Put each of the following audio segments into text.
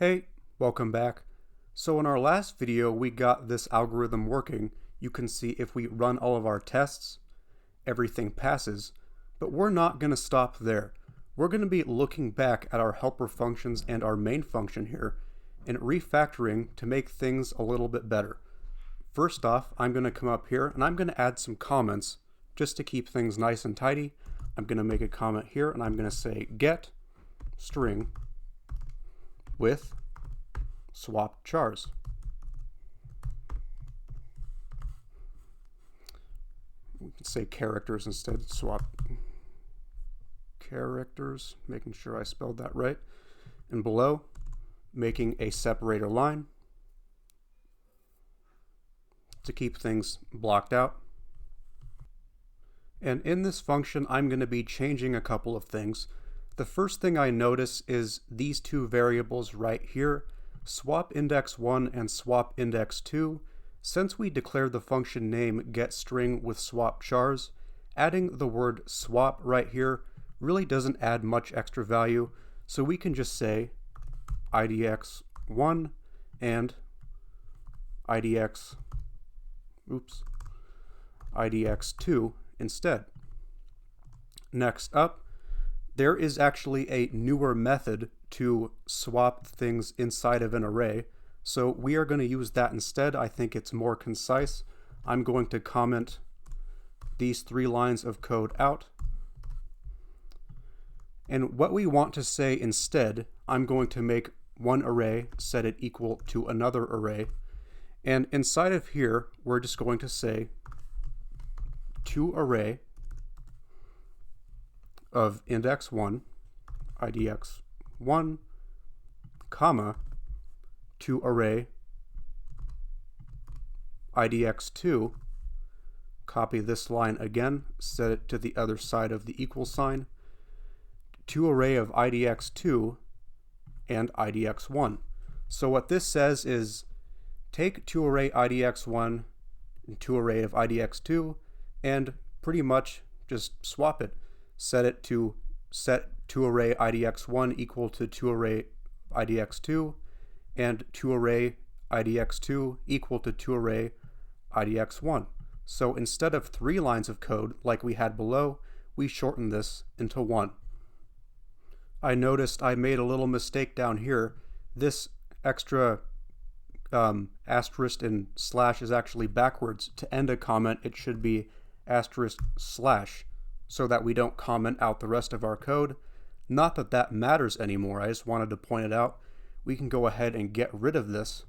Hey, welcome back. So in our last video, we got this algorithm working. You can see if we run all of our tests, everything passes, but we're not going to stop there. We're going to be looking back at our helper functions and our main function here and refactoring to make things a little bit better. First off, I'm going to come up here and I'm going to add some comments just to keep things nice and tidy. I'm going to make a comment here and I'm going to say get string with swap chars. We can say characters instead, swap characters, making sure I spelled that right. And below, making a separator line to keep things blocked out. And in this function, I'm going to be changing a couple of things. The first thing I notice is these two variables right here, swap index1 and swap index2. Since we declared the function name getString with swap chars, adding the word swap right here really doesn't add much extra value, so we can just say idx1 and idx2 instead. Next up, there is actually a newer method to swap things inside of an array, so we are going to use that instead. I think it's more concise. I'm going to comment these 3 lines of code out. And what we want to say instead, I'm going to make one array, set it equal to another array, and inside of here, we're just going to say toArray of index1, idx1, comma, toArray idx2, copy this line again, set it to the other side of the equal sign, toArray of idx2 and idx1. So what this says is take toArray idx1 and toArray of idx2 and pretty much just swap it. Set toArray idx1 equal to toArray idx2 and toArray idx2 equal to toArray idx1. So instead of 3 lines of code like we had below, we shorten this into 1. I noticed I made a little mistake down here. This extra asterisk and slash is actually backwards. To end a comment, it should be asterisk slash, so that we don't comment out the rest of our code. Not that that matters anymore, I just wanted to point it out. We can go ahead and get rid of this,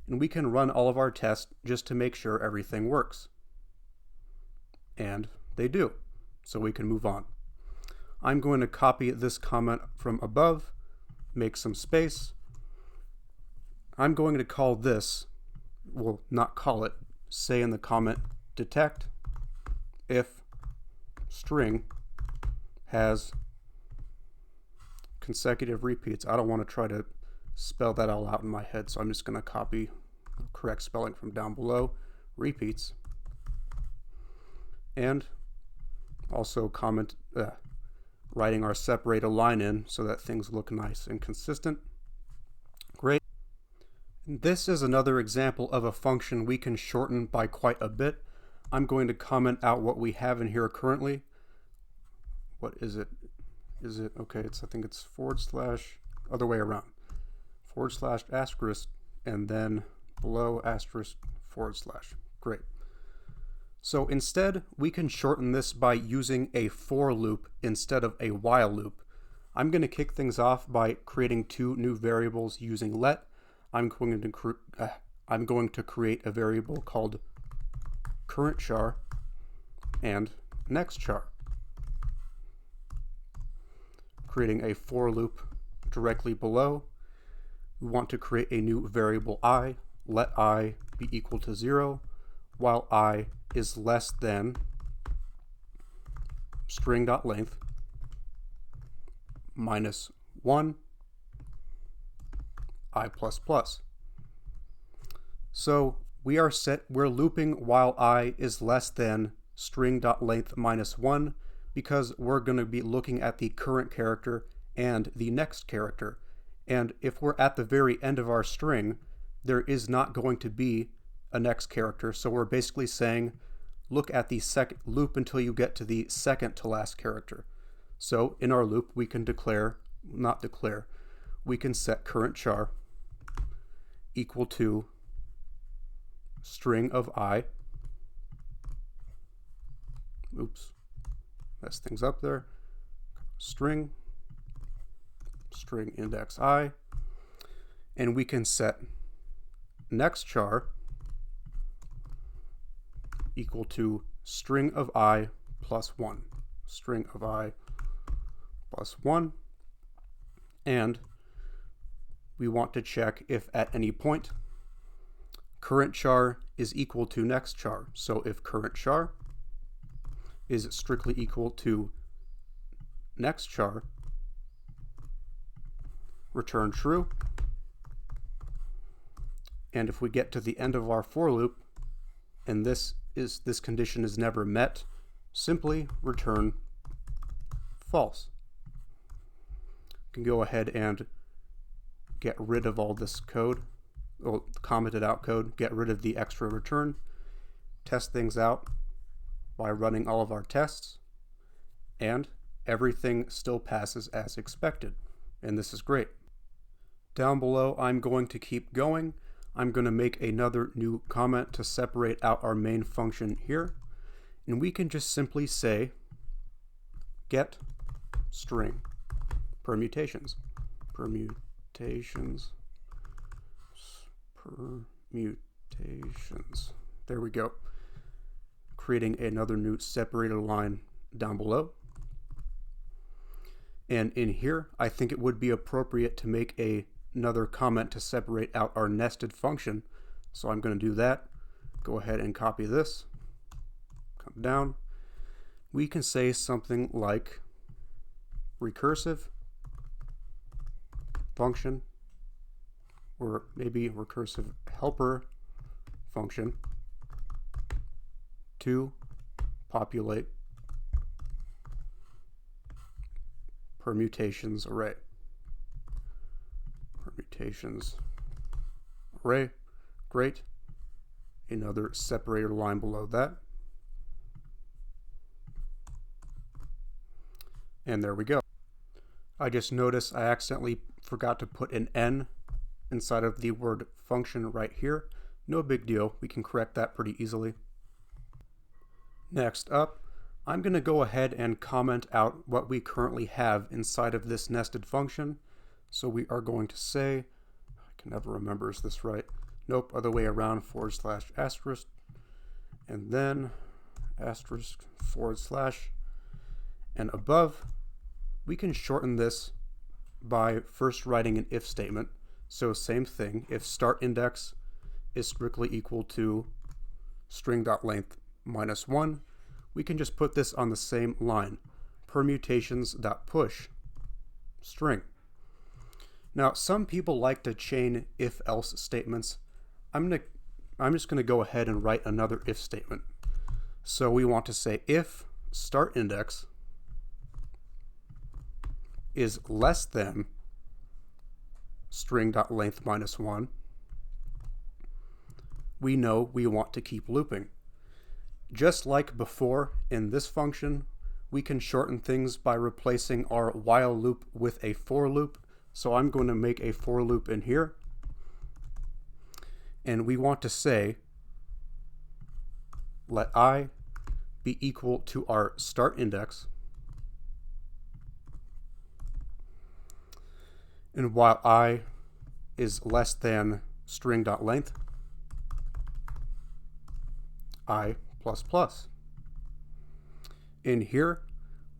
and we can run all of our tests just to make sure everything works. And they do, so we can move on. I'm going to copy this comment from above, make some space. I'm going to call this, well, not call it, say in the comment, detect if string has consecutive repeats. I don't want to try to spell that all out in my head, so I'm just going to copy the correct spelling from down below, repeats, and also comment writing our separator line in so that things look nice and consistent. Great. This is another example of a function we can shorten by quite a bit. I'm going to comment out what we have in here currently. What is it? Is it, okay, I think it's / other way around. / asterisk, and then below asterisk /. Great. So instead, we can shorten this by using a for loop instead of a while loop. I'm going to kick things off by creating 2 new variables using let. I'm going to create a variable called current char and next char. Creating a for loop directly below. We want to create a new variable I, let I be equal to 0, while I is less than string.length minus 1 I++. So we're looping while I is less than string.length minus 1 because we're going to be looking at the current character and the next character. And if we're at the very end of our string, there is not going to be a next character. So we're basically saying, look at the second loop until you get to the second to last character. So in our loop, we can we can set current char equal to string of I. Oops, messed things up there. String index I, and we can set next char equal to string of I plus 1. String of I plus 1. And we want to check if at any point current char is equal to next char. So if current char is strictly equal to next char, return true. And if we get to the end of our for loop and this condition is never met, simply return false. You can go ahead and get rid of all this code, or commented out code, get rid of the extra return, test things out by running all of our tests, and everything still passes as expected. And this is great. Down below, I'm going to keep going. I'm going to make another new comment to separate out our main function here. And we can just simply say get string permutations. There we go. Creating another new separated line down below. And in here, I think it would be appropriate to make another comment to separate out our nested function. So I'm going to do that. Go ahead and copy this. Come down. We can say something like recursive function, or maybe recursive helper function to populate permutations array. Great. Another separator line below that. And there we go. I just noticed I accidentally forgot to put an N inside of the word function right here. No big deal. We can correct that pretty easily. Next up, I'm going to go ahead and comment out what we currently have inside of this nested function. So we are going to say, I can never remember, is this right? Nope, other way around, /*, and then */, and above, we can shorten this by first writing an if statement. So same thing, if start index is strictly equal to string.length -1, we can just put this on the same line, permutations.push string. Now, some people like to chain if-else statements. I'm just going to go ahead and write another if statement. So we want to say if start index is less than string.length -1, we know we want to keep looping. Just like before in this function, we can shorten things by replacing our while loop with a for loop. So I'm going to make a for loop in here. And we want to say, let I be equal to our start index. And while I is less than string.length, I++. In here,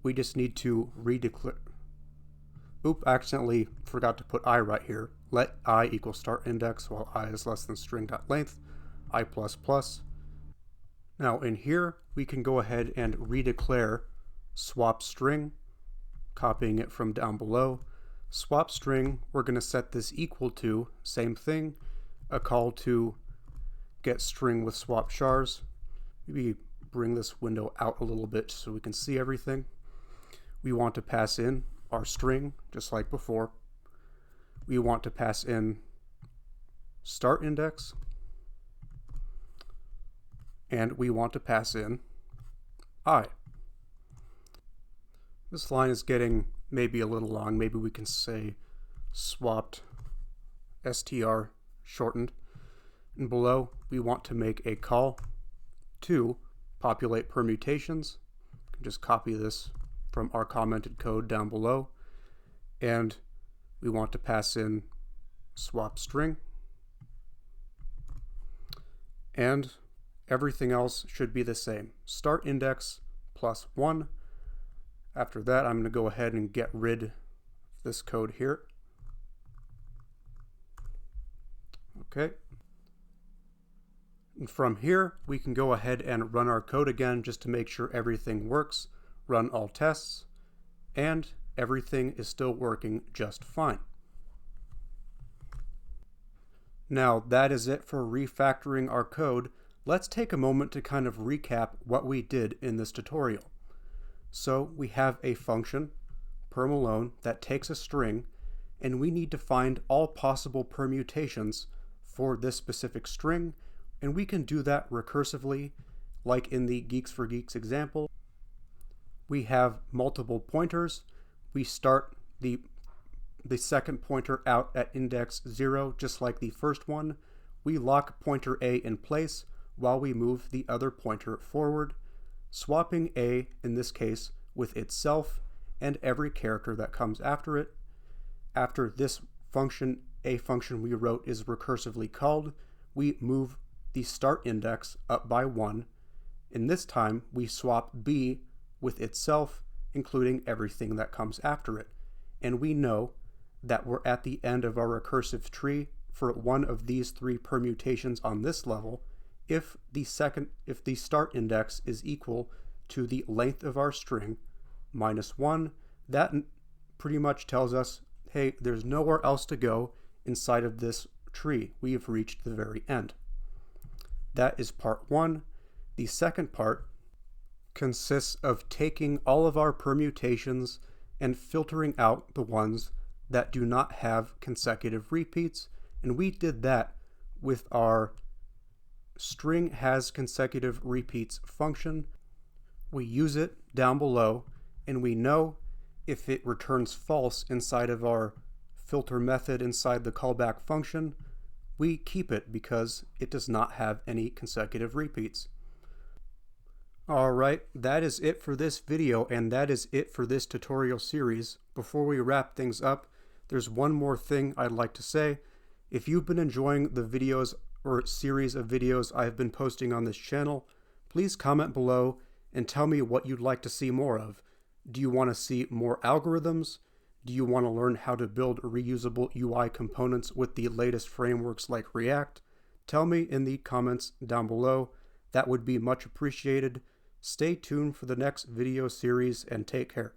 we just need to redeclare. Oop, I accidentally forgot to put I right here. Let I equal start index while I is less than string.length, I++. Now in here, we can go ahead and redeclare swap string, copying it from down below. Swap string, we're going to set this equal to, same thing, a call to get string with swap chars. Maybe bring this window out a little bit so we can see everything. We want to pass in our string, just like before. we want to pass in start index, and we want to pass in I. This line is getting maybe a little long. Maybe we can say swapped str shortened. And below, we want to make a call to populate permutations. You can just copy this from our commented code down below. And we want to pass in swap string. And everything else should be the same. Start index plus 1. After that, I'm going to go ahead and get rid of this code here. Okay. And from here, we can go ahead and run our code again just to make sure everything works, run all tests, and everything is still working just fine. Now, that is it for refactoring our code. Let's take a moment to kind of recap what we did in this tutorial. So we have a function, permalone, that takes a string, and we need to find all possible permutations for this specific string, and we can do that recursively, like in the Geeks for Geeks example. We have multiple pointers. We start the second pointer out at index 0, just like the first one. We lock pointer A in place while we move the other pointer forward, swapping A, in this case, with itself and every character that comes after it. After this function, a function we wrote is recursively called, we move the start index up by 1. In this time, we swap B with itself, including everything that comes after it. And we know that we're at the end of our recursive tree for one of these 3 permutations on this level if the start index is equal to the length of our string minus 1. That pretty much tells us, hey, there's nowhere else to go inside of this tree. We have reached the very end. That is part 1. The second part consists of taking all of our permutations and filtering out the ones that do not have consecutive repeats, and we did that with our string has consecutive repeats function. We use it down below, and we know if it returns false inside of our filter method inside the callback function, we keep it because it does not have any consecutive repeats. Alright, that is it for this video, and that is it for this tutorial series. Before we wrap things up, there's one more thing I'd like to say. If you've been enjoying the videos or series of videos I've been posting on this channel, please comment below and tell me what you'd like to see more of. Do you want to see more algorithms? Do you want to learn how to build reusable UI components with the latest frameworks like React? Tell me in the comments down below. That would be much appreciated. Stay tuned for the next video series and take care.